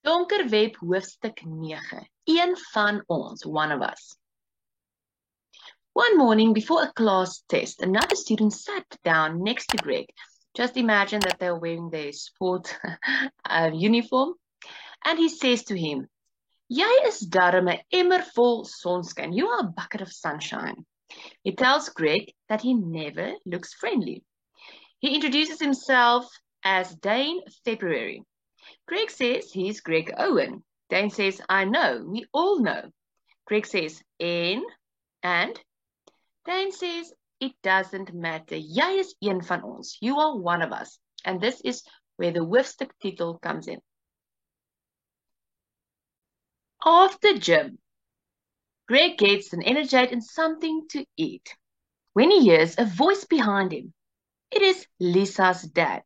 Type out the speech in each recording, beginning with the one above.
Donker web hoofstuk 9. Een van ons, one of us. One morning before a class test, another student sat down next to Greg. Just imagine that they're wearing their sport uniform. And he says to him, "Jy is darm 'n emmer vol sonskyn. You are a bucket of sunshine." He tells Greg that he never looks friendly. He introduces himself as Dane February. Greg says he's Greg Owen. Dane says, "I know, we all know." Greg says, and Dane says, "It doesn't matter. Jy is een van ons. You are one of us." And this is where the hoofstuk title comes in. After gym, Greg gets an energate and something to eat when he hears a voice behind him. It is Lisa's dad.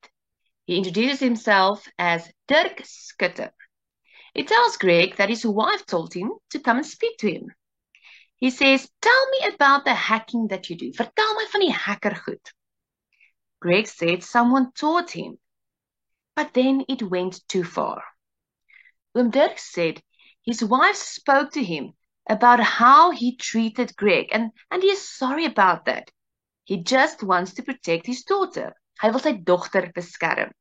He introduces himself as Dirk Skutter. He tells Greg that his wife told him to come and speak to him. He says, "Tell me about the hacking that you do. Vertel my van die hackergoed." Greg said someone taught him, but then it went too far. Dirk said his wife spoke to him about how he treated Greg, and he is sorry about that. He just wants to protect his daughter. Hy wil sy dogter beskerm.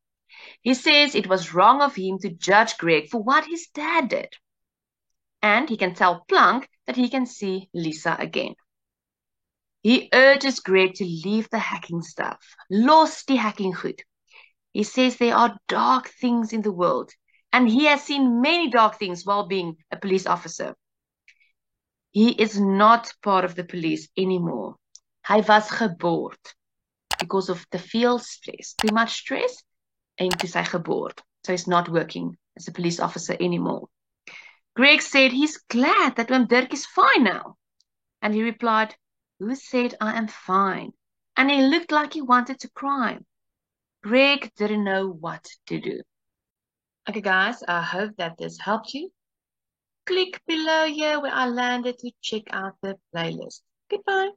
He says it was wrong of him to judge Greg for what his dad did. And he can tell Plank that he can see Lisa again. He urges Greg to leave the hacking stuff. Los die hacking goed. He says there are dark things in the world, and he has seen many dark things while being a police officer. He is not part of the police anymore. Hy was geboord because of te veel stress, too much stress, and toe sy geboord. So he's not working as a police officer anymore. Greg said he's glad that Dirk is fine now. And he replied, "Who said I am fine?" And he looked like he wanted to cry. Greg didn't know what to do. Okay, guys, I hope that this helped you. Click below here where I landed to check out the playlist. Goodbye.